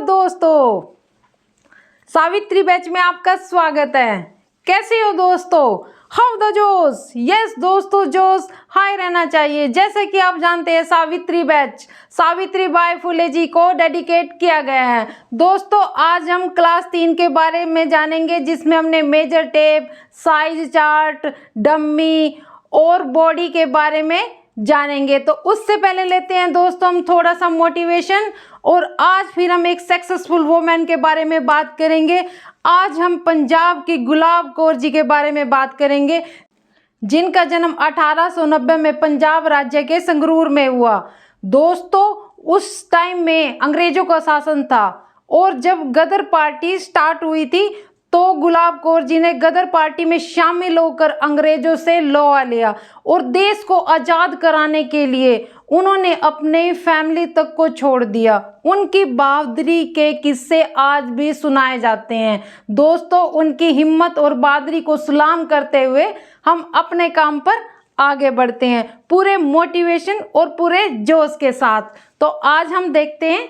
दोस्तों, सावित्री बैच में आपका स्वागत है। कैसे हो दोस्तों? हाउ द जोश? यस दोस्तों, जोश हाई रहना चाहिए। जैसे कि आप जानते हैं, सावित्री बैच सावित्री बाई फुले जी को डेडिकेट किया गया है। दोस्तों, आज हम क्लास 3 के बारे में जानेंगे, जिसमें हमने measure tape, size chart, dummy और बॉडी के बारे में जानेंगे। तो उससे पहले लेते हैं दोस्तों हम थोड़ा सा मोटिवेशन, और आज फिर हम एक सक्सेसफुल वुमेन के बारे में बात करेंगे। आज हम पंजाब की गुलाब कौर जी के बारे में बात करेंगे, जिनका जन्म 1890 में पंजाब राज्य के संगरूर में हुआ। दोस्तों, उस टाइम में अंग्रेजों का शासन था, और जब गदर पार्टी स्टार्ट हुई थी तो गुलाब कौर जी ने गदर पार्टी में शामिल होकर अंग्रेजों से लोहा लिया, और देश को आज़ाद कराने के लिए उन्होंने अपने फैमिली तक को छोड़ दिया। उनकी बहादुरी के किस्से आज भी सुनाए जाते हैं। दोस्तों, उनकी हिम्मत और बहादुरी को सलाम करते हुए हम अपने काम पर आगे बढ़ते हैं, पूरे मोटिवेशन और पूरे जोश के साथ। तो आज हम देखते हैं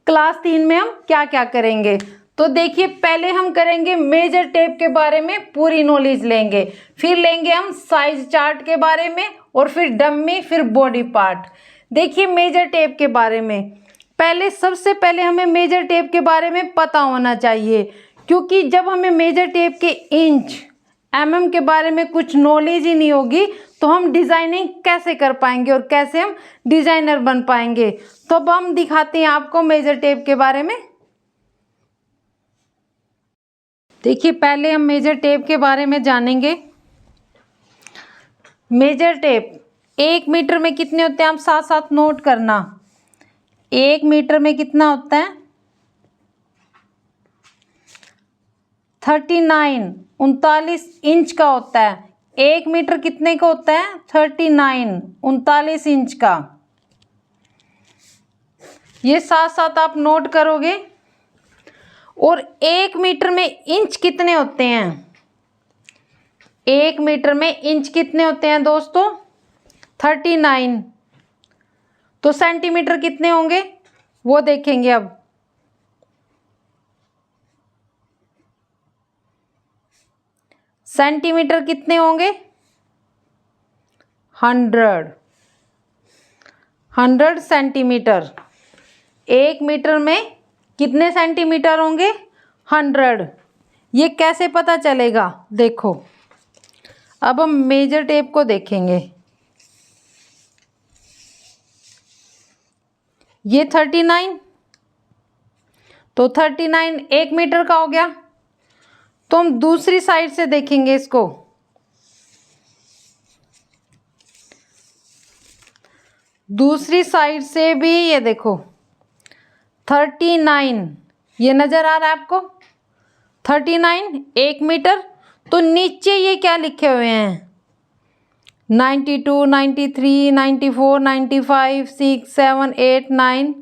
क्लास 3 में हम क्या क्या करेंगे। तो देखिए, पहले हम करेंगे मेजर टेप के बारे में पूरी नॉलेज लेंगे, फिर लेंगे हम साइज चार्ट के बारे में, और फिर डम्मी, फिर बॉडी पार्ट। देखिए, मेजर टेप के बारे में सबसे पहले हमें मेजर टेप के बारे में पता होना चाहिए, क्योंकि जब हमें मेजर टेप के इंच mm के बारे में कुछ नॉलेज ही नहीं होगी तो हम डिज़ाइनिंग कैसे कर पाएंगे और कैसे हम डिज़ाइनर बन पाएंगे। तो अब हम दिखाते हैं आपको मेजर टेप के बारे में। देखिए, पहले हम मेजर टेप के बारे में जानेंगे। मेजर टेप 1 मीटर में कितने होते हैं, आप साथ साथ नोट करना। 1 मीटर में कितना होता है? 39 इंच का होता है। 1 मीटर कितने का होता है? 39 इंच का। ये साथ साथ आप नोट करोगे। और 1 मीटर में इंच कितने होते हैं? 1 मीटर में इंच कितने होते हैं दोस्तों? 39। तो सेंटीमीटर कितने होंगे वो देखेंगे अब। सेंटीमीटर कितने होंगे? 100 सेंटीमीटर। 1 मीटर में कितने सेंटीमीटर होंगे? 100। ये कैसे पता चलेगा? देखो, अब हम मेजर टेप को देखेंगे। ये 39, तो 39 1 मीटर का हो गया। तो हम दूसरी साइड से देखेंगे इसको। दूसरी साइड से भी ये देखो 39, ये नज़र आ रहा है आपको? 39 1 मीटर। तो नीचे ये क्या लिखे हुए हैं? 92, 93, 94, 95, 6, 7, 8, 9,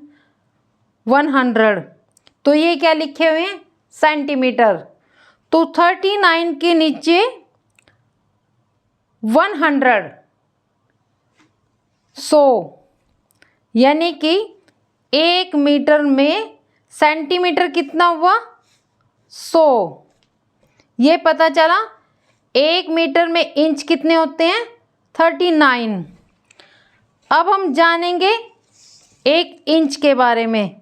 100। तो ये क्या लिखे हुए हैं? सेंटीमीटर। तो 39 के नीचे 100, 100, यानी कि 1 मीटर में सेंटीमीटर कितना हुआ? 100। ये पता चला। 1 मीटर में इंच कितने होते हैं? 39। अब हम जानेंगे 1 इंच के बारे में।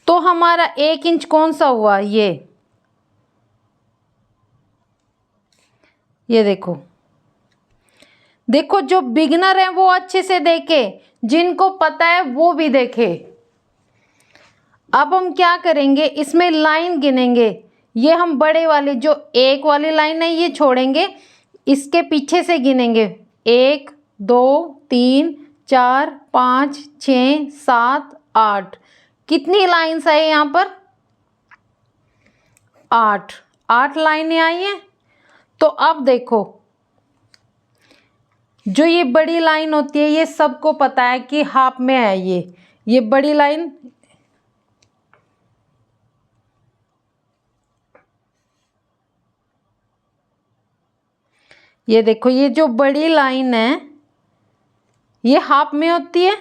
तो हमारा 1 इंच कौन सा हुआ? ये देखो। देखो, जो बिगिनर है वो अच्छे से देखे, जिनको पता है वो भी देखे। अब हम क्या करेंगे, इसमें लाइन गिनेंगे। ये हम बड़े वाले जो 1 वाली लाइन है ये छोड़ेंगे, इसके पीछे से गिनेंगे। 1, 2, 3, 4, 5, 6, 7, 8। कितनी लाइन्स है यहाँ पर? 8 लाइनें आई हैं। तो अब देखो, जो ये बड़ी लाइन होती है ये सबको पता है कि हाफ में है। ये बड़ी लाइन, ये देखो, ये जो बड़ी लाइन है ये हाफ में होती है।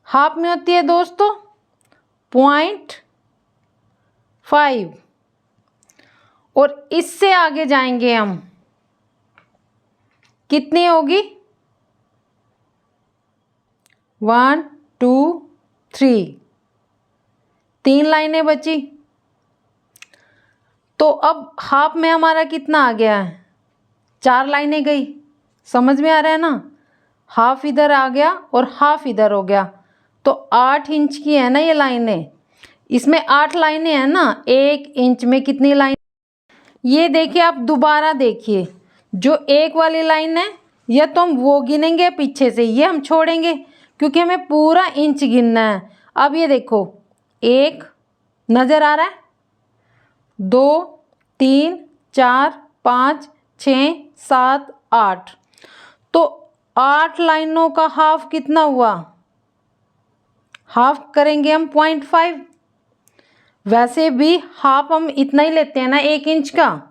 हाफ में होती है दोस्तों। 0.5 और इससे आगे जाएंगे हम, कितनी होगी? 1 2 3, 3 लाइनें बची। तो अब हाफ में हमारा कितना आ गया है? 4 लाइनें गई। समझ में आ रहा है ना? हाफ इधर आ गया और हाफ इधर हो गया, तो 8 इंच की है ना ये लाइनें। इसमें 8 लाइनें हैं ना, 1 इंच में कितनी लाइन? ये देखिए, आप दोबारा देखिए, जो एक वाली लाइन है या तो हम वो गिनेंगे पीछे से, ये हम छोड़ेंगे क्योंकि हमें पूरा इंच गिनना है। अब ये देखो, 1 नज़र आ रहा है, 2 3 4 5 6 7 8, तो 8 लाइनों का हाफ कितना हुआ? हाफ करेंगे हम 0.5। वैसे भी हाफ हम इतना ही लेते हैं ना, 1 इंच का।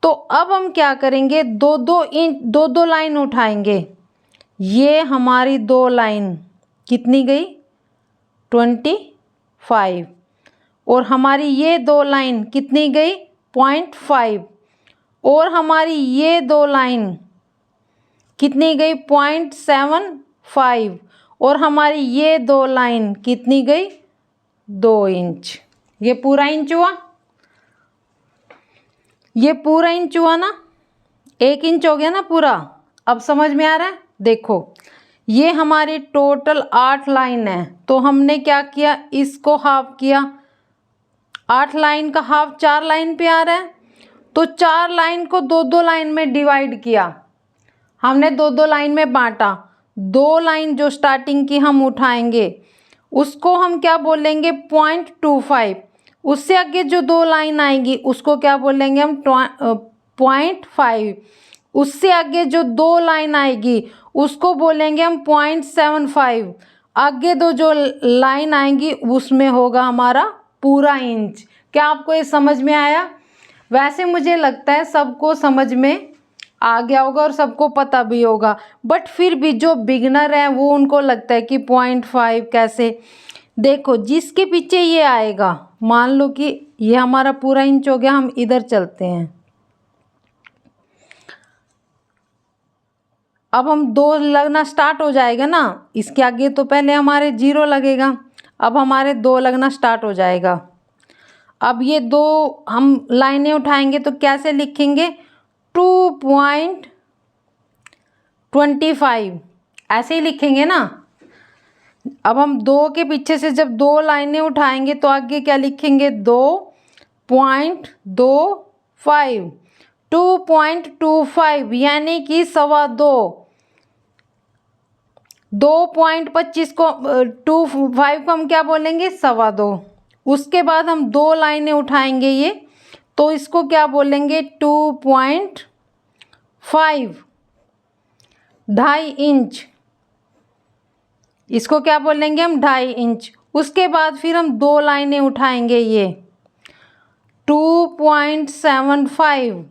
तो अब हम क्या करेंगे, 2 लाइन उठाएंगे। ये हमारी 2 लाइन कितनी गई? 25। और हमारी ये 2 लाइन कितनी गई? 0.5। और हमारी ये 2 लाइन कितनी गई? 0.75। और हमारी ये 2 लाइन कितनी गई? 2 इंच। ये पूरा इंच हुआ, ये पूरा इंच हुआ ना, 1 इंच हो गया ना पूरा। अब समझ में आ रहा है? देखो, ये हमारी टोटल 8 लाइन है, तो हमने क्या किया, इसको हाफ किया। 8 लाइन का हाफ 4 लाइन पे आ रहा है, तो 4 लाइन को 2 लाइन में डिवाइड किया। हमने 2 लाइन में बांटा। 2 लाइन जो स्टार्टिंग की हम उठाएंगे उसको हम क्या बोलेंगे? 0.25। उससे आगे जो 2 लाइन आएगी उसको क्या बोलेंगे हम? 0.5। उससे आगे जो 2 लाइन आएगी उसको बोलेंगे हम 0.75। आगे जो लाइन आएंगी उसमें होगा हमारा पूरा इंच। क्या आपको ये समझ में आया? वैसे मुझे लगता है सबको समझ में आ गया होगा और सबको पता भी होगा, बट फिर भी जो बिगनर है वो, उनको लगता है कि 0.5 कैसे। देखो, जिसके पीछे ये आएगा, मान लो कि ये हमारा पूरा इंच हो गया, हम इधर चलते हैं। अब हम 2 लगना स्टार्ट हो जाएगा ना, इसके आगे तो पहले हमारे 0 लगेगा, अब हमारे 2 लगना स्टार्ट हो जाएगा। अब ये 2 हम लाइनें उठाएंगे तो कैसे लिखेंगे? 2.25 ऐसे ही लिखेंगे ना। अब हम 2 के पीछे से जब 2 लाइनें उठाएंगे तो आगे क्या लिखेंगे? 2.25, 2.25 यानी कि 2.25। 2.25 को 2.5 को हम क्या बोलेंगे? 2.25। उसके बाद हम 2 लाइनें उठाएंगे ये, तो इसको क्या बोलेंगे? 2.5, 2.5 इंच। इसको क्या बोलेंगे हम? 2.5 इंच। उसके बाद फिर हम 2 लाइनें उठाएंगे ये, 2.75।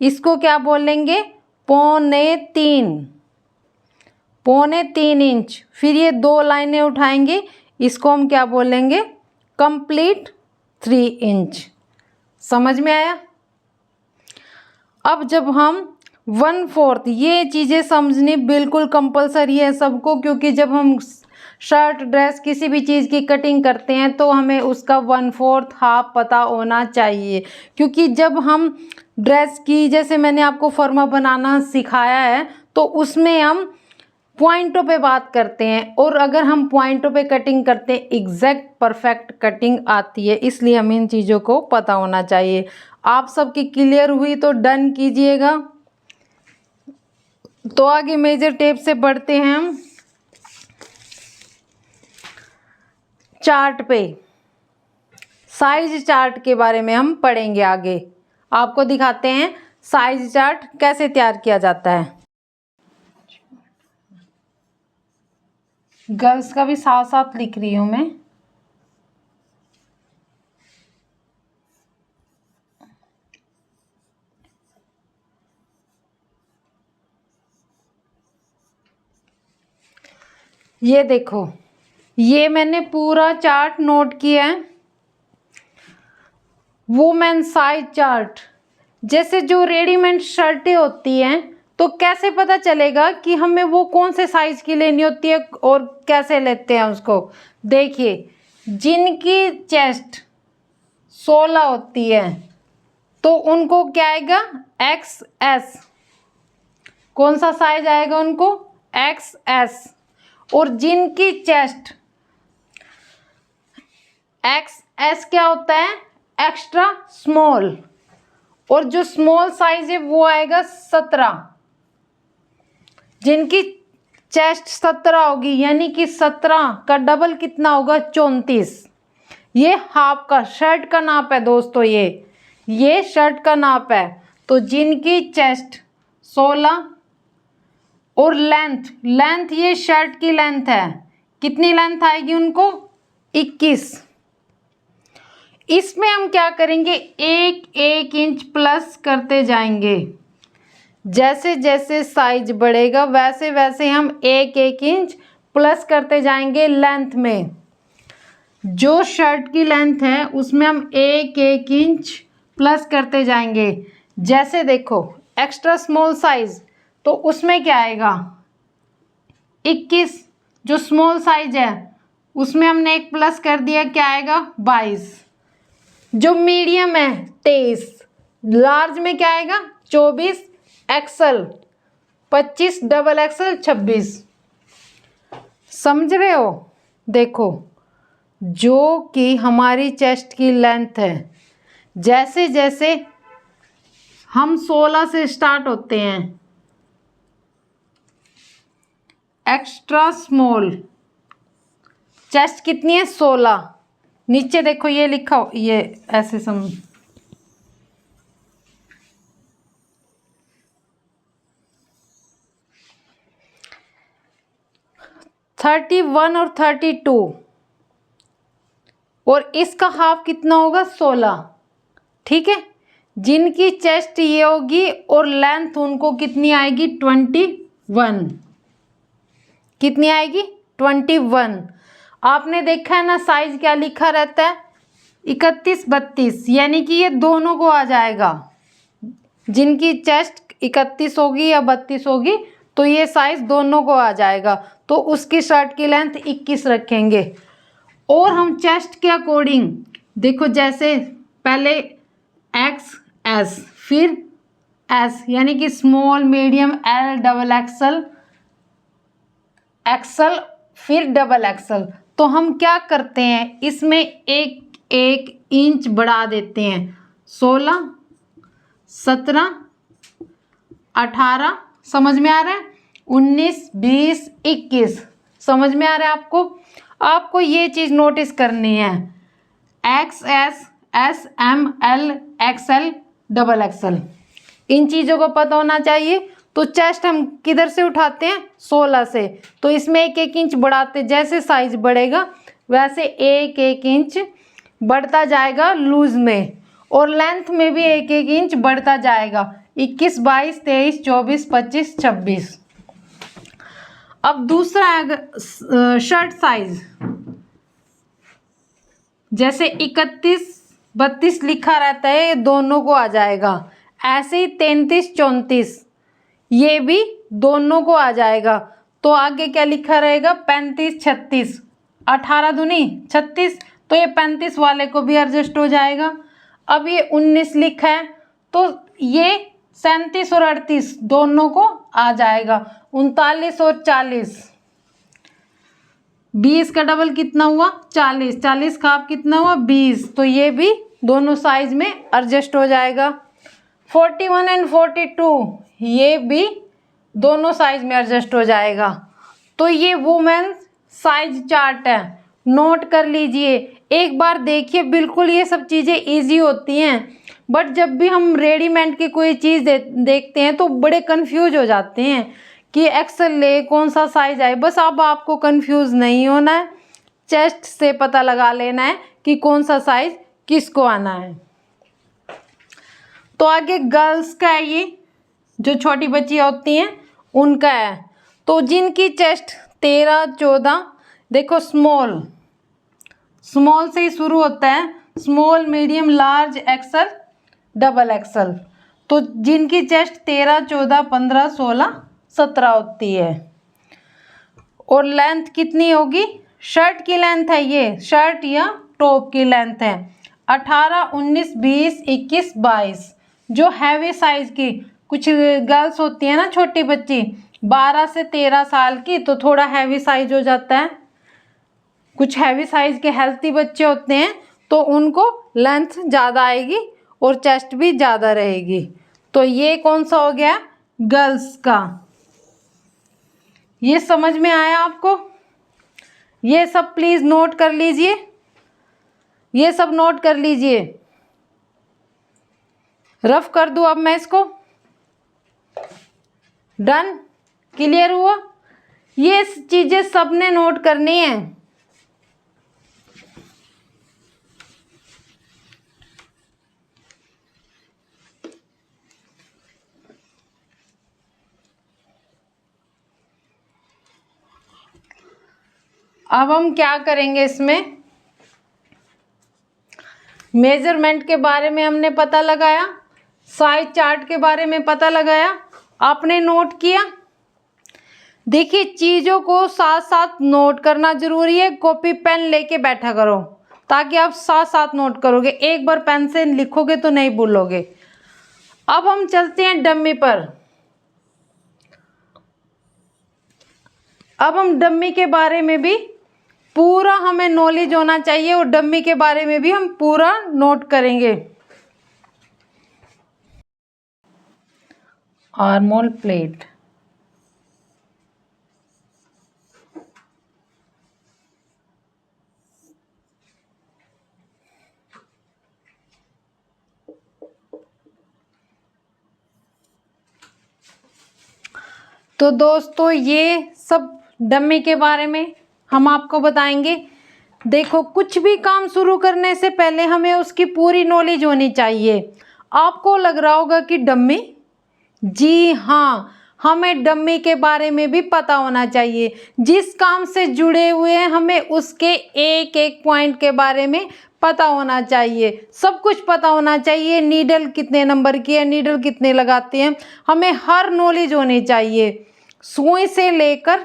इसको क्या बोलेंगे? 3.25, 3.25 इंच। फिर ये 2 लाइनें उठाएंगे, इसको हम क्या बोलेंगे? Complete 3 inch. समझ में आया? अब जब हम 1/4, ये चीज़ें समझनी बिल्कुल कंपलसरी है सबको, क्योंकि जब हम शर्ट, ड्रेस, किसी भी चीज़ की कटिंग करते हैं तो हमें उसका 1/4 हाफ पता होना चाहिए। क्योंकि जब हम ड्रेस की, जैसे मैंने आपको फॉर्मा बनाना सिखाया है, तो उसमें हम पॉइंटों पे बात करते हैं, और अगर हम पॉइंटों पे कटिंग करते हैं एग्जैक्ट परफेक्ट कटिंग आती है। इसलिए हमें इन चीज़ों को पता होना चाहिए। आप सबकी क्लियर हुई तो डन कीजिएगा। तो आगे मेजर टेप से बढ़ते हैं हम चार्ट पे। साइज चार्ट के बारे में हम पढ़ेंगे आगे। आपको दिखाते हैं साइज चार्ट कैसे तैयार किया जाता है। गर्ल्स का भी साथ साथ लिख रही हूँ मैं। ये देखो, ये मैंने पूरा चार्ट नोट किया है, वुमेन साइज चार्ट। जैसे जो रेडीमेड शर्टें होती हैं तो कैसे पता चलेगा कि हमें वो कौन से साइज की लेनी होती है और कैसे लेते हैं उसको। देखिए, जिनकी चेस्ट 16 होती है तो उनको क्या आएगा, XS। कौन सा साइज आएगा उनको, XS। और जिनकी चेस्ट XS क्या होता है, एक्स्ट्रा स्मॉल। और जो स्मॉल साइज है वो आएगा 17। जिनकी चेस्ट 17 होगी यानी कि 17 का डबल कितना होगा, 34। ये हाफ का शर्ट का नाप है दोस्तों, ये शर्ट का नाप है। तो जिनकी चेस्ट 16 और लेंथ ये शर्ट की लेंथ है, कितनी लेंथ आएगी उनको, 21। इसमें हम क्या करेंगे, 1 इंच प्लस करते जाएंगे। जैसे जैसे साइज बढ़ेगा वैसे वैसे हम 1 इंच प्लस करते जाएंगे लेंथ में। जो शर्ट की लेंथ है उसमें हम 1 इंच प्लस करते जाएंगे। जैसे देखो, एक्स्ट्रा स्मॉल साइज तो उसमें क्या आएगा, 21। जो स्मॉल साइज है उसमें हमने 1 प्लस कर दिया, क्या आएगा, 22। जो मीडियम है 23, लार्ज में क्या आएगा, 24, XL 25, डबल XL 26। समझ रहे हो। देखो, जो कि हमारी चेस्ट की लेंथ है, जैसे जैसे हम 16 से स्टार्ट होते हैं, एक्स्ट्रा स्मॉल, चेस्ट कितनी है, 16। नीचे देखो ये लिखा हो, ये ऐसे समझ, 31 और 32, और इसका हाफ कितना होगा, 16। ठीक है। जिनकी चेस्ट ये होगी और लेंथ उनको कितनी आएगी, 21। कितनी आएगी, 21। आपने देखा है ना साइज क्या लिखा रहता है, 31, 32, यानी कि ये दोनों को आ जाएगा। जिनकी चेस्ट 31 होगी या 32 होगी तो ये साइज दोनों को आ जाएगा। तो उसकी शर्ट की लेंथ 21 रखेंगे। और हम चेस्ट के अकॉर्डिंग देखो, जैसे पहले XS, फिर S, यानी कि small, medium, L, double XL, XL, फिर डबल XL। तो हम क्या करते हैं, इसमें 1 इंच बढ़ा देते हैं। 16, 17, 18, समझ में आ रहा है, 19, 20, 21, समझ में आ रहा है आपको। आपको ये चीज़ नोटिस करनी है, XS, S, M, L, XL, double XL, इन चीज़ों को पता होना चाहिए। तो चेस्ट हम किधर से उठाते हैं, 16 से। तो इसमें 1 इंच बढ़ाते, जैसे साइज बढ़ेगा वैसे 1 इंच बढ़ता जाएगा लूज में, और लेंथ में भी 1 इंच बढ़ता जाएगा, 21, 22, 23, 24, 25, 26। अब दूसरा है शर्ट साइज, जैसे 31, 32 लिखा रहता है, ये दोनों को आ जाएगा। ऐसे ही 33, 34, ये भी दोनों को आ जाएगा। तो आगे क्या लिखा रहेगा, 35, 36, 18 दूनी 36, तो ये 35 वाले को भी एडजस्ट हो जाएगा। अब ये 19 लिखा है तो ये 37 और 38 दोनों को आ जाएगा। 39 और 40, 20 का डबल कितना हुआ, 40, 40 का आप कितना हुआ, 20, तो ये भी दोनों साइज में एडजस्ट हो जाएगा। 41 एंड 42, ये भी दोनों साइज में एडजस्ट हो जाएगा। तो ये वुमेन साइज चार्ट है, नोट कर लीजिए, एक बार देखिए। बिल्कुल ये सब चीज़ें इजी होती हैं, बट जब भी हम रेडीमेड की कोई चीज़ देखते हैं तो बड़े कंफ्यूज हो जाते हैं कि एक्सेल ले, कौन सा साइज आए। बस अब आपको कंफ्यूज नहीं होना है, चेस्ट से पता लगा लेना है कि कौन सा साइज किसको आना है। तो आगे गर्ल्स का है, ये जो छोटी बच्चियाँ होती हैं उनका है। तो जिनकी चेस्ट 13, 14 देखो स्मॉल, स्मॉल से ही शुरू होता है, small, medium, large, XL, double XL. तो जिनकी चेस्ट 13, 14, 15, 16, 17 होती है। और लेंथ कितनी होगी? शर्ट की लेंथ है, ये शर्ट या टॉप की लेंथ है 18, 19, 20, 21, 22। जो हैवी साइज की कुछ गर्ल्स होती है ना, छोटी बच्ची 12 से 13 साल की, तो थोड़ा हैवी साइज हो जाता है। कुछ हैवी साइज के हेल्थी बच्चे होते हैं तो उनको लेंथ ज़्यादा आएगी और चेस्ट भी ज़्यादा रहेगी। तो ये कौन सा हो गया? गर्ल्स का। ये समझ में आया आपको? ये सब प्लीज़ नोट कर लीजिए, ये सब नोट कर लीजिए। रफ कर दूं अब मैं इसको? डन? क्लियर हुआ? ये चीज़ें सबने नोट करनी है। अब हम क्या करेंगे, इसमें मेजरमेंट के बारे में हमने पता लगाया, साइज चार्ट के बारे में पता लगाया, आपने नोट किया। देखिए चीज़ों को साथ साथ नोट करना जरूरी है। कॉपी पेन लेके बैठा करो ताकि आप साथ साथ नोट करोगे, एक बार पेन से लिखोगे तो नहीं भूलोगे। अब हम चलते हैं डम्मी पर। अब हम डम्मी के बारे में भी पूरा हमें नॉलेज होना चाहिए और डम्मी के बारे में भी हम पूरा नोट करेंगे। आर्मोल प्लेट, तो दोस्तों ये सब डम्मी के बारे में हम आपको बताएंगे। देखो कुछ भी काम शुरू करने से पहले हमें उसकी पूरी नॉलेज होनी चाहिए। आपको लग रहा होगा कि डम्मी, जी हाँ, हमें डम्मी के बारे में भी पता होना चाहिए। जिस काम से जुड़े हुए हैं हमें उसके एक एक पॉइंट के बारे में पता होना चाहिए, सब कुछ पता होना चाहिए। नीडल कितने नंबर की है, नीडल कितने लगाते हैं, हमें हर नॉलेज होनी चाहिए। सुई से लेकर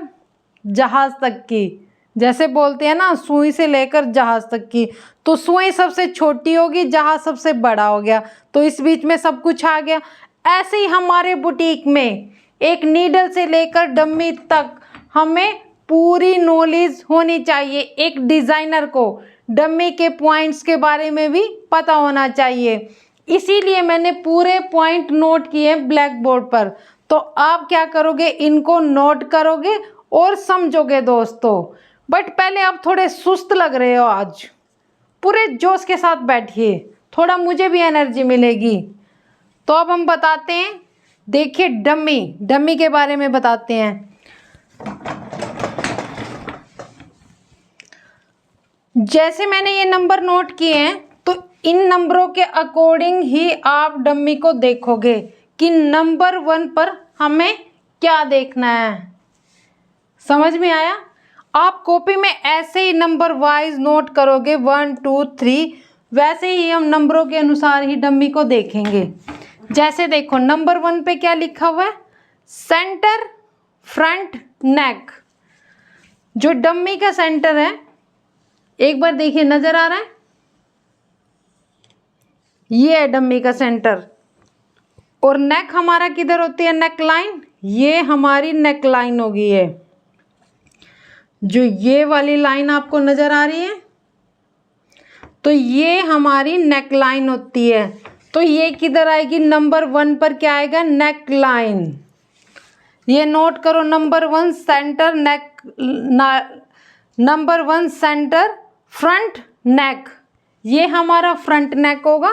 जहाज तक की, जैसे बोलते हैं ना, सुई से लेकर जहाज तक की। तो सुई सबसे छोटी होगी, जहाज सबसे बड़ा हो गया, तो इस बीच में सब कुछ आ गया। ऐसे ही हमारे बुटीक में एक नीडल से लेकर डम्मी तक हमें पूरी नॉलेज होनी चाहिए। एक डिज़ाइनर को डम्मी के पॉइंट्स के बारे में भी पता होना चाहिए। इसीलिए मैंने पूरे पॉइंट नोट किए ब्लैक बोर्ड पर। तो आप क्या करोगे, इनको नोट करोगे और समझोगे दोस्तों। बट पहले आप थोड़े सुस्त लग रहे हो, आज पूरे जोश के साथ बैठिए, थोड़ा मुझे भी एनर्जी मिलेगी। तो अब हम बताते हैं, देखिए डम्मी के बारे में बताते हैं। जैसे मैंने ये नंबर नोट किए हैं तो इन नंबरों के अकॉर्डिंग ही आप डम्मी को देखोगे कि नंबर 1 पर हमें क्या देखना है। समझ में आया? आप कॉपी में ऐसे ही नंबर वाइज नोट करोगे 1 2 3, वैसे ही हम नंबरों के अनुसार ही डम्मी को देखेंगे। जैसे देखो नंबर 1 पे क्या लिखा हुआ है, सेंटर, फ्रंट, नेक। जो डम्मी का सेंटर है, एक बार देखिए, नजर आ रहा है? ये है डम्मी का सेंटर। और नेक हमारा किधर होती है, नेक लाइन, ये हमारी नेक लाइन होगी। है जो ये वाली लाइन आपको नजर आ रही है, तो ये हमारी नेक लाइन होती है। तो ये किधर आएगी, नंबर 1 पर क्या आएगा, नेक लाइन। ये नोट करो, नंबर 1 सेंटर नेक, नंबर 1 सेंटर फ्रंट नेक, ये हमारा फ्रंट नेक होगा।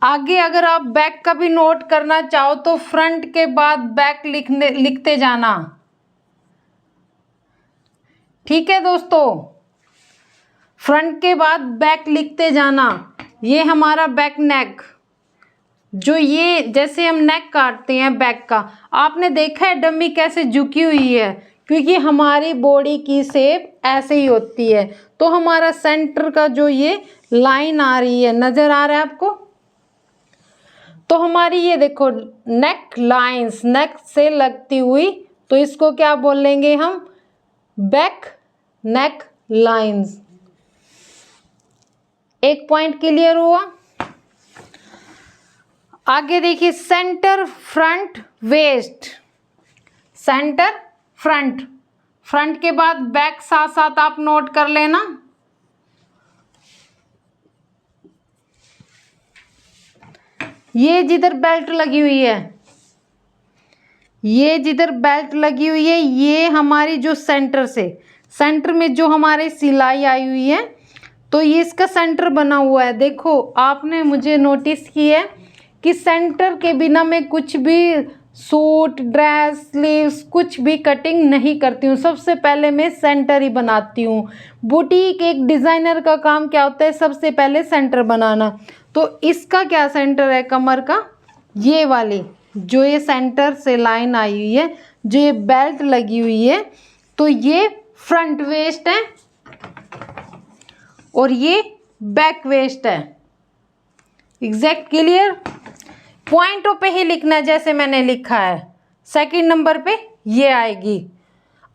आगे अगर आप बैक का भी नोट करना चाहो तो फ्रंट के बाद बैक लिखते जाना। ठीक है दोस्तों, फ्रंट के बाद बैक लिखते जाना। ये हमारा बैक नेक, जो ये जैसे हम नेक काटते हैं बैक का, आपने देखा है डम्मी कैसे झुकी हुई है, क्योंकि हमारी बॉडी की शेप ऐसे ही होती है। तो हमारा सेंटर का जो ये लाइन आ रही है, नजर आ रहा है आपको? तो हमारी ये देखो नेक लाइंस, नेक से लगती हुई, तो इसको क्या बोलेंगे हम? Back neck lines. एक पॉइंट क्लियर हुआ। आगे देखिए centre front waist. Centre front, front के बाद बैक साथ साथ आप नोट कर लेना। ये जिधर बेल्ट लगी हुई है, ये जिधर बेल्ट लगी हुई है, ये हमारी जो सेंटर से, सेंटर में जो हमारी सिलाई आई हुई है, तो ये इसका सेंटर बना हुआ है। देखो आपने मुझे नोटिस किया है कि सेंटर के बिना मैं कुछ भी सूट, ड्रेस, स्लीव्स कुछ भी कटिंग नहीं करती हूँ। सबसे पहले मैं सेंटर ही बनाती हूँ। बुटीक एक डिज़ाइनर का काम क्या होता है? सबसे पहले सेंटर बनाना। तो इसका क्या सेंटर है कमर का? ये वाली जो ये सेंटर से लाइन आई हुई है, जो ये बेल्ट लगी हुई है, तो ये फ्रंट वेस्ट है और ये बैक वेस्ट है। Exact clear? पॉइंटों पे ही लिखना है जैसे मैंने लिखा है। सेकंड नंबर पे ये आएगी।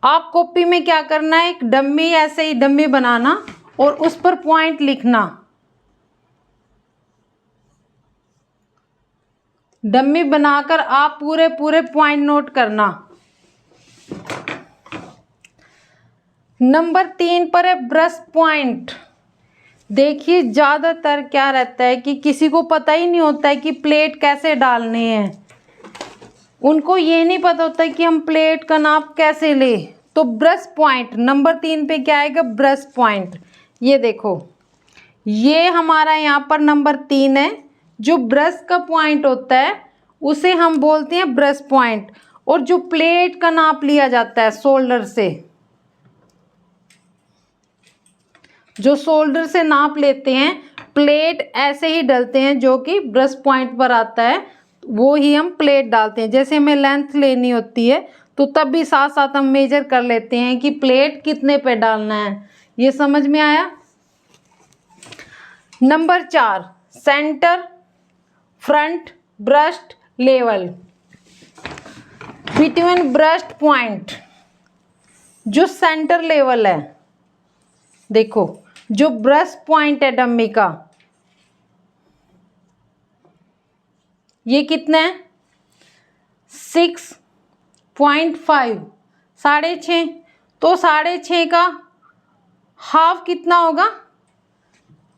आप कॉपी में क्या करना है, एक डम्मी, ऐसे ही डम्मी बनाना और उस पर पॉइंट लिखना। डम्मी बनाकर आप पूरे पूरे पॉइंट नोट करना। नंबर 3 पर है ब्रश पॉइंट। देखिए ज़्यादातर क्या रहता है कि किसी को पता ही नहीं होता है कि प्लेट कैसे डालने हैं। उनको ये नहीं पता होता है कि हम प्लेट का नाप कैसे लें। तो ब्रश पॉइंट नंबर 3 पे क्या आएगा? Brush point. ये देखो, ये हमारा यहाँ पर नंबर 3 है। जो ब्रश का पॉइंट होता है उसे हम बोलते हैं ब्रश पॉइंट। और जो प्लेट का नाप लिया जाता है शोल्डर से, जो शोल्डर से नाप लेते हैं, प्लेट ऐसे ही डलते हैं जो कि ब्रश पॉइंट पर आता है, वो ही हम प्लेट डालते हैं। जैसे हमें लेंथ लेनी होती है तो तब भी साथ साथ हम मेजर कर लेते हैं कि प्लेट कितने पे डालना है। ये समझ में आया? Number 4 centre front burst level. Between burst point जो सेंटर लेवल है, देखो जो ब्रश पॉइंट है डम्मी का, ये कितना है? 6.5, 6.5। तो 6.5 का हाफ कितना होगा?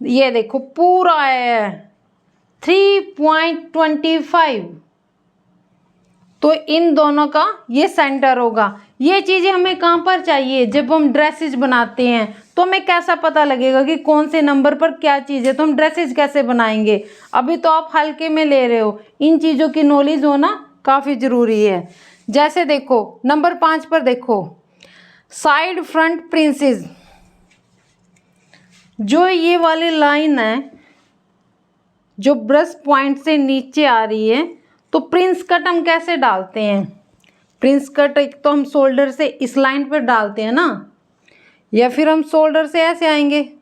ये देखो पूरा है 3.25। तो इन दोनों का ये सेंटर होगा। ये चीज़ें हमें कहाँ पर चाहिए? जब हम ड्रेसेस बनाते हैं तो हमें कैसा पता लगेगा कि कौन से नंबर पर क्या चीज़ है? तो हम ड्रेसेस कैसे बनाएंगे? अभी तो आप हल्के में ले रहे हो, इन चीज़ों की नॉलेज होना काफ़ी ज़रूरी है। जैसे देखो नंबर 5 पर देखो, साइड फ्रंट प्रिंसेस। जो ये वाली लाइन है जो ब्रश पॉइंट से नीचे आ रही है, तो प्रिंस कट हम कैसे डालते हैं? प्रिंस कट एक तो हम शोल्डर से इस लाइन पर डालते हैं ना, या फिर हम शोल्डर से ऐसे आएंगे,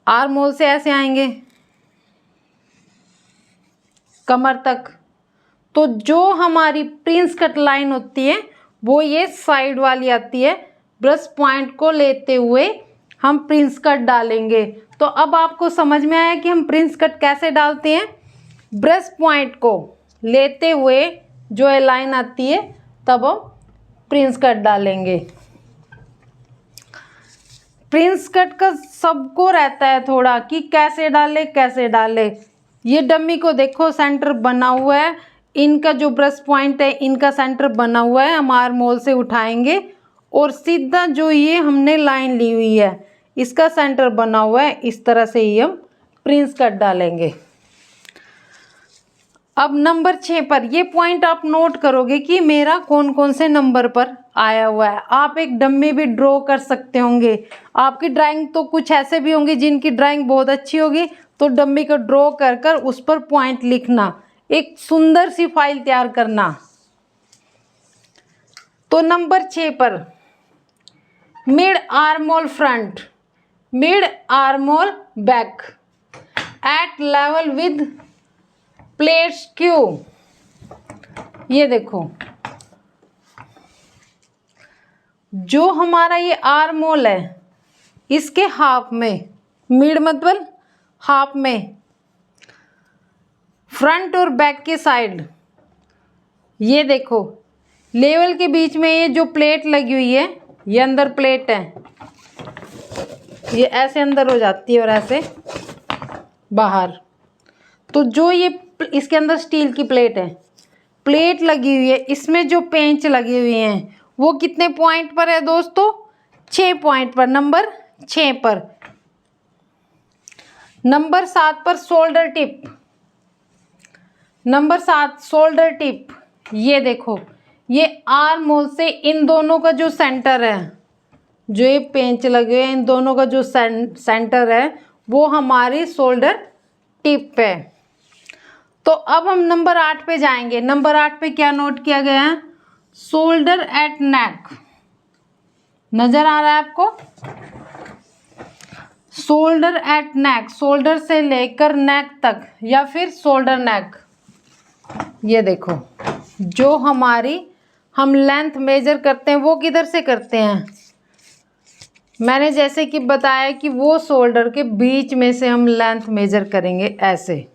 आर्म होल से ऐसे आएंगे कमर तक। तो जो हमारी प्रिंस कट लाइन होती है वो ये साइड वाली आती है। ब्रश पॉइंट को लेते हुए हम प्रिंस कट डालेंगे। तो अब आपको समझ में आया कि हम प्रिंस कट कैसे डालते हैं। ब्रश पॉइंट को लेते हुए जो ये लाइन आती है तब हम प्रिंस कट डालेंगे। प्रिंस कट का सबको रहता है थोड़ा कि कैसे डाले कैसे डाले। ये डमी को देखो सेंटर बना हुआ है, इनका जो ब्रश पॉइंट है इनका सेंटर बना हुआ है। हम आर्म होल से उठाएंगे और सीधा जो ये हमने लाइन ली हुई है इसका सेंटर बना हुआ है, इस तरह से ही हम प्रिंस कट डालेंगे। अब नंबर 6 पर ये पॉइंट आप नोट करोगे कि मेरा कौन कौन से नंबर पर आया हुआ है। आप एक डम्मी भी ड्रॉ कर सकते होंगे। आपकी ड्राइंग तो कुछ ऐसे भी होंगे जिनकी ड्राइंग बहुत अच्छी होगी, तो डम्मी को ड्रॉ कर कर उस पर पॉइंट लिखना, एक सुंदर सी फाइल तैयार करना। तो नंबर 6 पर mid armhole front, mid armhole back, at level with plates Q. ये देखो जो हमारा ये आर्मोल है इसके हाफ में, मिड मतलब हाफ में, फ्रंट और बैक के साइड, ये देखो लेवल के बीच में ये जो प्लेट लगी हुई है, ये अंदर प्लेट है, ये ऐसे अंदर हो जाती है और ऐसे बाहर। तो जो ये इसके अंदर स्टील की प्लेट है, प्लेट लगी हुई है, इसमें जो पेंच लगे हुए हैं वो कितने पॉइंट पर है दोस्तों? 6 पॉइंट पर, नंबर 6 पर। नंबर 7 पर shoulder tip, number 7 shoulder tip. ये देखो ये आर्म होल से इन दोनों का जो सेंटर है, जो ये पेंच लगे हैं इन दोनों का जो सेंटर है वो हमारी शोल्डर टिप है। तो अब हम नंबर 8 पे जाएंगे। नंबर 8 पे क्या नोट किया गया है? शोल्डर एट नेक। नजर आ रहा है आपको? शोल्डर एट नेक, शोल्डर से लेकर नेक तक या फिर शोल्डर नेक। ये देखो जो हमारी हम लेंथ मेजर करते हैं वो किधर से करते हैं? मैंने जैसे कि बताया कि वो शोल्डर के बीच में से हम लेंथ मेजर करेंगे। ऐसे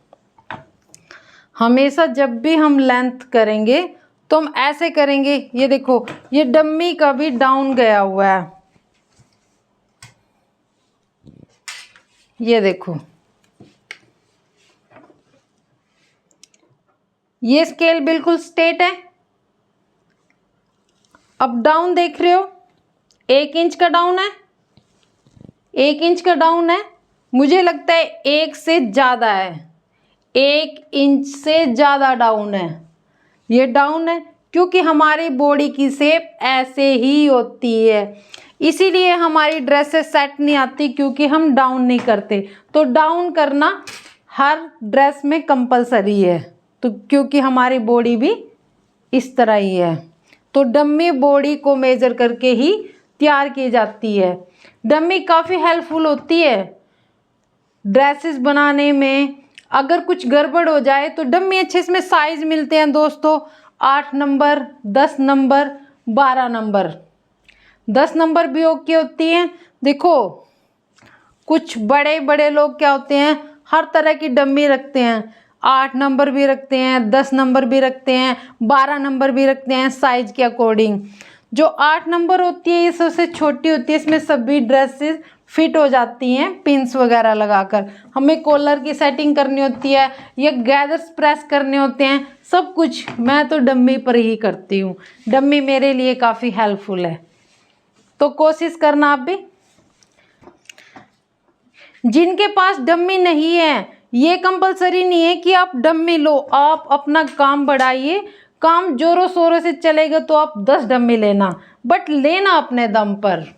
हमेशा जब भी हम लेंथ करेंगे तो हम ऐसे करेंगे। ये देखो ये डम्मी का भी डाउन गया हुआ है, ये देखो ये स्केल बिल्कुल स्ट्रेट है। अब डाउन देख रहे हो, 1 इंच का डाउन है, 1 इंच का डाउन है। मुझे लगता है 1 से ज़्यादा है, 1 इंच से ज़्यादा डाउन है। ये डाउन है क्योंकि हमारी बॉडी की शेप ऐसे ही होती है, इसीलिए हमारी ड्रेसेस सेट नहीं आती, क्योंकि हम डाउन नहीं करते। तो डाउन करना हर ड्रेस में कंपलसरी है, तो क्योंकि हमारी बॉडी भी इस तरह ही है। तो डम्मी बॉडी को मेजर करके ही तैयार की जाती है। डम्मी काफ़ी हेल्पफुल होती है ड्रेसेस बनाने में। अगर कुछ गड़बड़ हो जाए तो डम्मी अच्छे इसमें साइज मिलते हैं दोस्तों, 8 नंबर, 10 नंबर, 12 नंबर। 10 नंबर भी ओके होती हैं। देखो कुछ बड़े बड़े लोग क्या होते हैं, हर तरह की डम्मी रखते हैं, 8 नंबर भी रखते हैं, 10 नंबर भी रखते हैं, 12 नंबर भी रखते हैं साइज के अकॉर्डिंग। जो 8 नंबर होती है ये सबसे छोटी होती है, इसमें सभी ड्रेसेस फिट हो जाती हैं पिंस वगैरह लगाकर। हमें कॉलर की सेटिंग करनी होती है या गैदर्स प्रेस करने होते हैं, सब कुछ मैं तो डम्मी पर ही करती हूँ। डम्मी मेरे लिए काफ़ी हेल्पफुल है, तो कोशिश करना आप भी। जिनके पास डम्मी नहीं है, ये कंपलसरी नहीं है कि आप डम्मी लो, आप अपना काम बढ़ाइए। काम जोरों शोरों से चलेगा तो आप 10 डम्मी लेना, बट लेना अपने दम पर।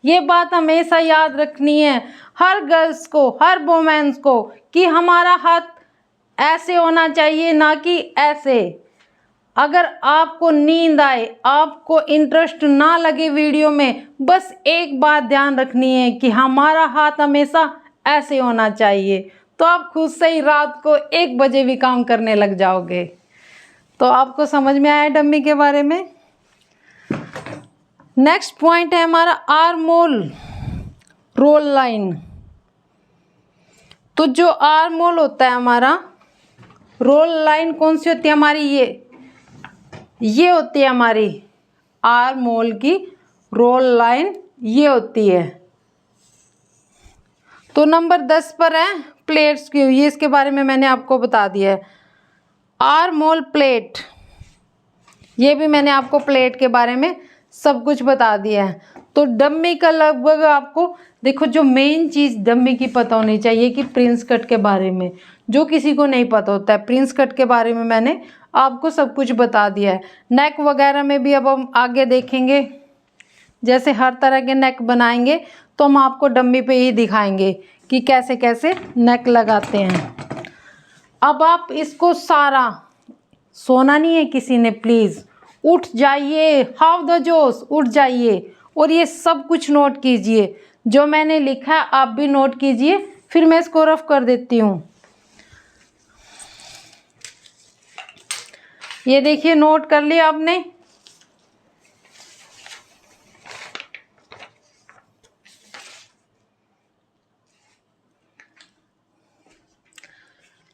ये बात हमेशा याद रखनी है हर गर्ल्स को, हर वोमेन्स को, कि हमारा हाथ ऐसे होना चाहिए ना कि ऐसे। अगर आपको नींद आए, आपको इंटरेस्ट ना लगे वीडियो में, बस एक बात ध्यान रखनी है कि हमारा हाथ हमेशा ऐसे होना चाहिए, तो आप खुद से ही रात को 1 बजे भी काम करने लग जाओगे। तो आपको समझ में आया डम्मी के बारे में। नेक्स्ट पॉइंट है हमारा आर्म होल रोल लाइन। तो जो आर्म होल होता है हमारा, रोल लाइन कौन सी होती है हमारी? ये होती है हमारी आर्म होल की रोल लाइन, ये होती है। तो नंबर 10 पर है प्लेट्स की, ये इसके बारे में मैंने आपको बता दिया है। आर्म होल प्लेट, ये भी मैंने आपको प्लेट के बारे में सब कुछ बता दिया है। तो डम्मी का लगभग आपको देखो, जो मेन चीज़ डम्मी की पता होनी चाहिए कि प्रिंस कट के बारे में, जो किसी को नहीं पता होता है, प्रिंस कट के बारे में मैंने आपको सब कुछ बता दिया है। नेक वगैरह में भी अब हम आगे देखेंगे, जैसे हर तरह के नेक बनाएंगे तो हम आपको डम्मी पे ही दिखाएंगे कि कैसे कैसे नेक लगाते हैं। अब आप इसको सारा, सोना नहीं है किसी ने, प्लीज़ उठ जाइए, हाउ द जोश, उठ जाइए और ये सब कुछ नोट कीजिए, जो मैंने लिखा है आप भी नोट कीजिए। फिर मैं इसको रफ कर देती हूँ। ये देखिए नोट कर लिया आपने।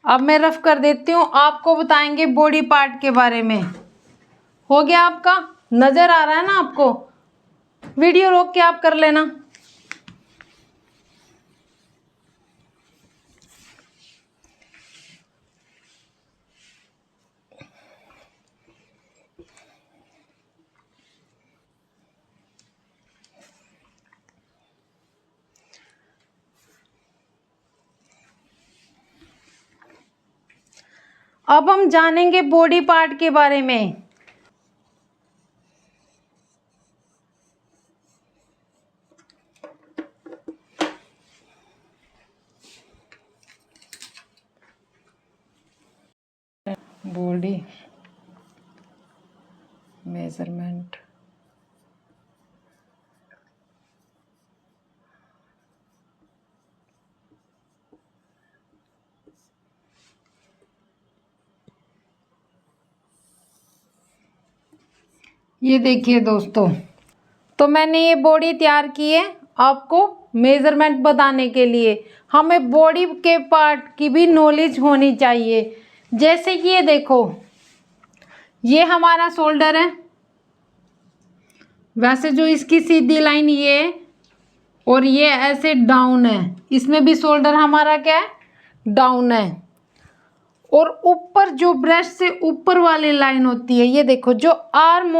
अब मैं रफ कर देती हूँ, आपको बताएंगे बॉडी पार्ट के बारे में। हो गया आपका? नज़र आ रहा है ना आपको? वीडियो रोक के आप कर लेना। अब हम जानेंगे बॉडी पार्ट के बारे में। बॉडी मेजरमेंट, ये देखिए दोस्तों, तो मैंने ये बॉडी तैयार की है आपको मेज़रमेंट बताने के लिए। हमें बॉडी के पार्ट की भी नॉलेज होनी चाहिए। जैसे कि ये देखो, ये हमारा शोल्डर है। वैसे जो इसकी सीधी लाइन ये है और ये ऐसे डाउन है, इसमें भी शोल्डर हमारा क्या है? डाउन है। और ऊपर जो ब्रेस्ट से ऊपर वाली लाइन होती है, ये देखो, जो आर्म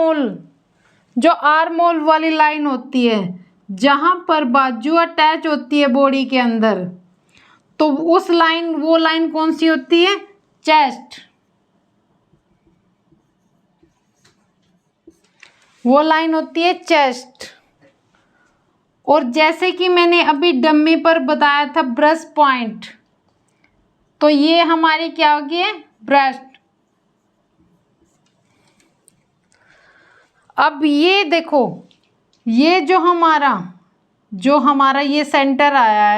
होल वाली लाइन होती है, जहां पर बाजू अटैच होती है बॉडी के अंदर, तो वो लाइन कौन सी होती है? चेस्ट। वो लाइन होती है चेस्ट। और जैसे कि मैंने अभी डम्मी पर बताया था ब्रेस्ट पॉइंट, तो ये हमारी क्या होगी? है ब्रेस्ट। अब ये देखो, ये जो हमारा ये सेंटर आया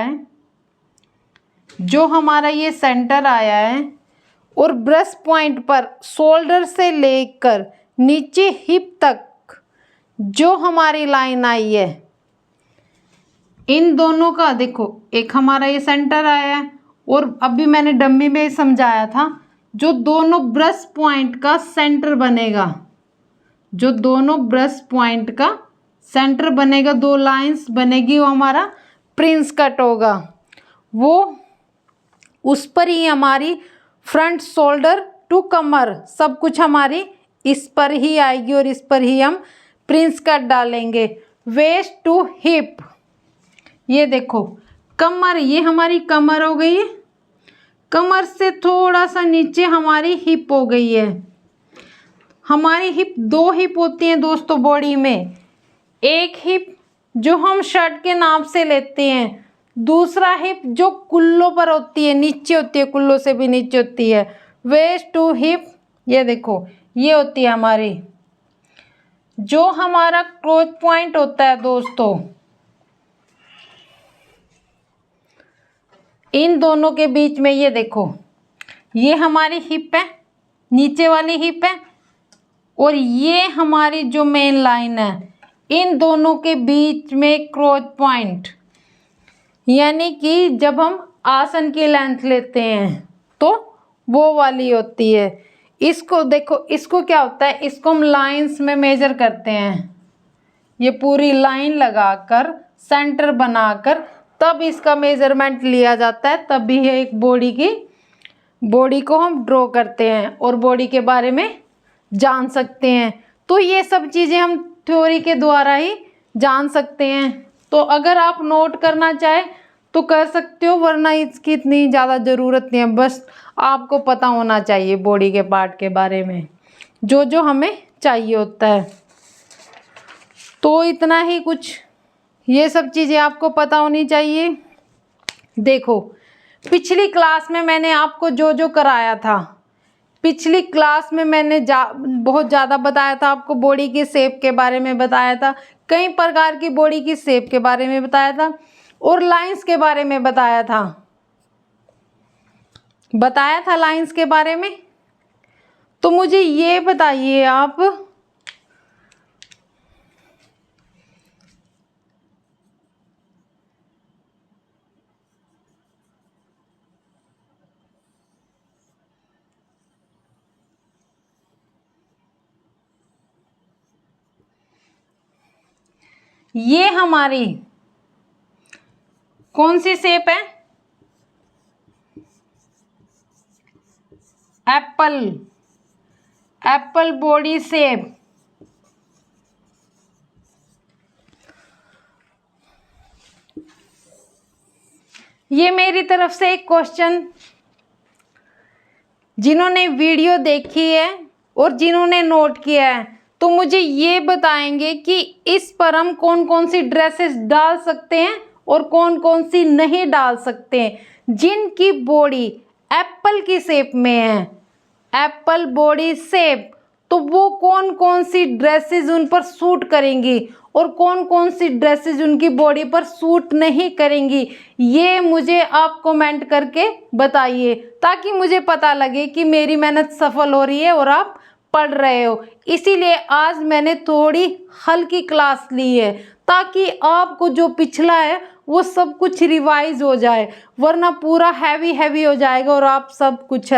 है, और ब्रेस्ट पॉइंट पर शोल्डर से लेकर नीचे हिप तक जो हमारी लाइन आई है, इन दोनों का देखो, एक हमारा ये सेंटर आया है, और अभी मैंने डम्मी में समझाया था, जो दोनों ब्रेस्ट पॉइंट का सेंटर बनेगा, दो लाइंस बनेगी, वो हमारा प्रिंस कट होगा। वो उस पर ही हमारी फ्रंट शोल्डर टू कमर सब कुछ हमारी इस पर ही आएगी, और इस पर ही हम प्रिंस कट डालेंगे। वेस्ट टू हिप, ये देखो कमर, ये हमारी कमर हो गई है। कमर से थोड़ा सा नीचे हमारी हिप हो गई है। हमारी हिप, 2 हिप होती हैं दोस्तों बॉडी में। एक हिप जो हम शर्ट के नाप से लेते हैं, दूसरा हिप जो कुल्लों पर होती है, नीचे होती है, कुल्लों से भी नीचे होती है। वेस्ट टू हिप, ये देखो, ये होती है हमारी, जो हमारा क्रोच पॉइंट होता है दोस्तों, इन दोनों के बीच में, ये देखो, ये हमारी हिप है, नीचे वाली हिप है, और ये हमारी जो मेन लाइन है, इन दोनों के बीच में क्रोच पॉइंट, यानी कि जब हम आसन की लेंथ लेते हैं तो वो वाली होती है। इसको देखो, इसको क्या होता है? इसको हम लाइंस में मेजर करते हैं। ये पूरी लाइन लगाकर, सेंटर बनाकर, तब इसका मेजरमेंट लिया जाता है, तब भी है एक बॉडी को हम ड्रॉ करते हैं और बॉडी के बारे में जान सकते हैं। तो ये सब चीज़ें हम थ्योरी के द्वारा ही जान सकते हैं। तो अगर आप नोट करना चाहे तो कर सकते हो, वरना इसकी इतनी ज़्यादा ज़रूरत नहीं है। बस आपको पता होना चाहिए बॉडी के पार्ट के बारे में, जो जो हमें चाहिए होता है। तो इतना ही कुछ, ये सब चीज़ें आपको पता होनी चाहिए। देखो, पिछली क्लास में मैंने आपको जो जो कराया था, पिछली क्लास में मैंने बहुत ज़्यादा बताया था आपको, बॉडी की शेप के बारे में बताया था, कई प्रकार की बॉडी की शेप के बारे में बताया था और लाइंस के बारे में बताया था लाइंस के बारे में। तो मुझे ये बताइए आप, ये हमारी कौन सी शेप है? Apple body shape. ये मेरी तरफ से एक क्वेश्चन, जिन्होंने वीडियो देखी है और जिन्होंने नोट किया है तो मुझे ये बताएंगे कि इस पर हम कौन कौन सी ड्रेसेस डाल सकते हैं और कौन कौन सी नहीं डाल सकते हैं। जिनकी बॉडी एप्पल की शेप में है, एप्पल बॉडी शेप, तो वो कौन कौन सी ड्रेसेस उन पर सूट करेंगी और कौन कौन सी ड्रेसेस उनकी बॉडी पर सूट नहीं करेंगी, ये मुझे आप कमेंट करके बताइए, ताकि मुझे पता लगे कि मेरी मेहनत सफल हो रही है और आप पढ़ रहे हो। इसीलिए आज मैंने थोड़ी हल्की क्लास ली है, ताकि आपको जो पिछला है वो सब कुछ रिवाइज हो जाए, वरना पूरा हैवी हो जाएगा और आप सब कुछ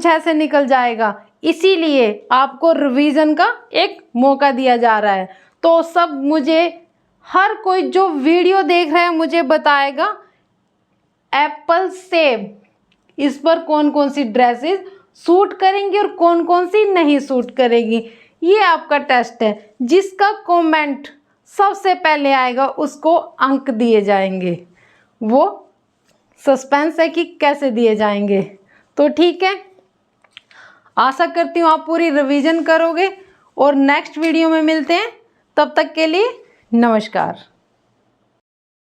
ऐसे निकल जाएगा। इसीलिए आपको रिवीजन का एक मौका दिया जा रहा है। तो सब मुझे, हर कोई जो वीडियो देख रहा है मुझे बताएगा एप्पल शेप, इस पर कौन कौन सी ड्रेसेस सूट करेंगी और कौन कौन सी नहीं सूट करेगी। ये आपका टेस्ट है, जिसका कमेंट सबसे पहले आएगा उसको अंक दिए जाएंगे। वो सस्पेंस है कि कैसे दिए जाएंगे। तो ठीक है, आशा करती हूँ आप पूरी रिवीजन करोगे और नेक्स्ट वीडियो में मिलते हैं। तब तक के लिए नमस्कार।